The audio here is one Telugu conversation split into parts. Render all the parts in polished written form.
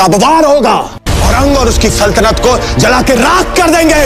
अपवार होगा। औरंग और उसकी सल्तनत को जला के राख कर देंगे।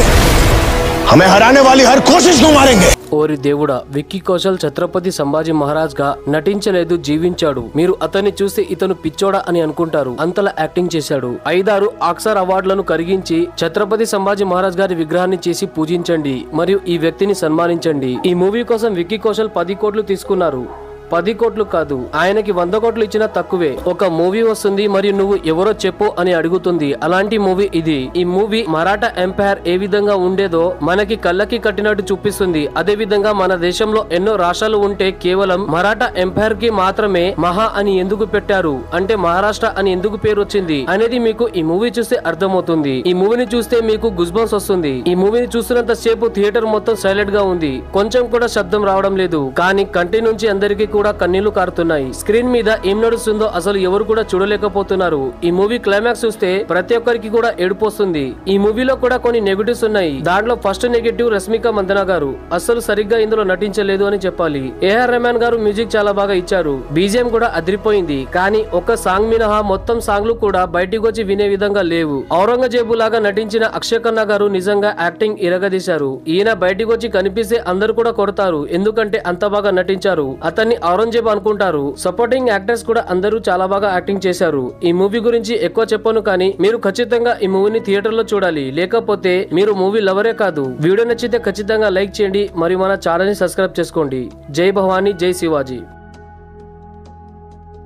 हमें हराने वाली हर कोशिश को मारेंगे। ఓరి దేవుడా, విక్కీ కౌశల్ ఛత్రపతి సంభాజీ మహారాజ్ గా నటించలేదు, జీవించాడు. మీరు అతన్ని చూస్తే ఇతను పిచ్చోడా అని అనుకుంటారు, అంతలా యాక్టింగ్ చేశాడు. 5-6 ఆస్కార్ అవార్డులను కరిగించి ఛత్రపతి సంభాజీ మహారాజ్ గారి విగ్రహాన్ని చేసి పూజించండి మరియు ఈ వ్యక్తిని సన్మానించండి. ఈ మూవీ కోసం విక్కీ కౌశల్ 10 కోట్లు తీసుకున్నారు. 10 కోట్లు కాదు, ఆయనకి 100 కోట్లు ఇచ్చినా తక్కువే. ఒక మూవీ వస్తుంది మరియు నువ్వు ఎవరో చెప్పు అని అడుగుతుంది, అలాంటి మూవీ ఇది. ఈ మూవీ మరాఠా ఎంపైర్ ఏ విధంగా ఉండేదో మనకి కళ్ళకి కట్టినట్టు చూపిస్తుంది. అదే విధంగా మన దేశంలో ఎన్నో రాష్ట్రాలు ఉంటే కేవలం మరాఠా ఎంపైర్ కి మాత్రమే మహా అని ఎందుకు పెట్టారు, అంటే మహారాష్ట్ర అని ఎందుకు పేరు వచ్చింది అనేది మీకు ఈ మూవీ చూస్తే అర్థమవుతుంది. ఈ మూవీని చూస్తే మీకు గుజ్బంస్ వస్తుంది. ఈ మూవీని చూస్తున్నంత సేపు థియేటర్ మొత్తం సైలెంట్ గా ఉంది, కొంచెం కూడా శబ్దం రావడం లేదు. కానీ కంటి నుంచి అందరికి కూడా కన్నీళ్లు కారుతున్నాయి. స్క్రీన్ మీద ఏం నడుస్తుందో అసలు ఎవరు కూడా చూడలేకపోతున్నారు. ఈ మూవీ క్లైమాక్స్ చూస్తే ప్రతి ఒక్కరికి కూడా ఏడుపు వస్తుంది. ఈ మూవీలో కూడా కొన్ని నెగటివ్స్ ఉన్నాయి. దాంట్లో ఫస్ట్ నెగటివ్ రష్మిక మందన గారు అసలు సరిగ్గా ఇందులో నటించలేదు అని చెప్పాలి. ఏఆర్ రెహమాన్ గారు మ్యూజిక్ చాలా బాగా ఇచ్చారు, బీజిఎం కూడా అదిరిపోయింది. కానీ ఒక్క సాంగ్ మినహా మొత్తం సాంగ్లు కూడా బయటికి వచ్చి వినే విధంగా లేవు. ఔరంగజేబు లాగా నటించిన అక్షయ్ ఖన్నా గారు నిజంగా యాక్టింగ్ ఇరగదీశారు. ఈయన బయటికి వచ్చి కనిపిస్తే అందరు కూడా కొడతారు, ఎందుకంటే అంత బాగా నటించారు. అతన్ని ఔరంగజేబు అనుకుంటారు. సపోర్టింగ్ యాక్టర్స్ కూడా అందరూ చాలా బాగా యాక్టింగ్ చేశారు. ఈ మూవీ గురించి ఎక్కువ చెప్పను, కానీ మీరు ఖచ్చితంగా ఈ మూవీని థియేటర్ లో చూడాలి. లేకపోతే మీరు మూవీ లవరే కాదు. వీడియో నచ్చితే ఖచ్చితంగా లైక్ చేయండి మరియు మన ఛానల్ ని సబ్స్క్రైబ్ చేసుకోండి. జై భవానీ, జై శివాజీ.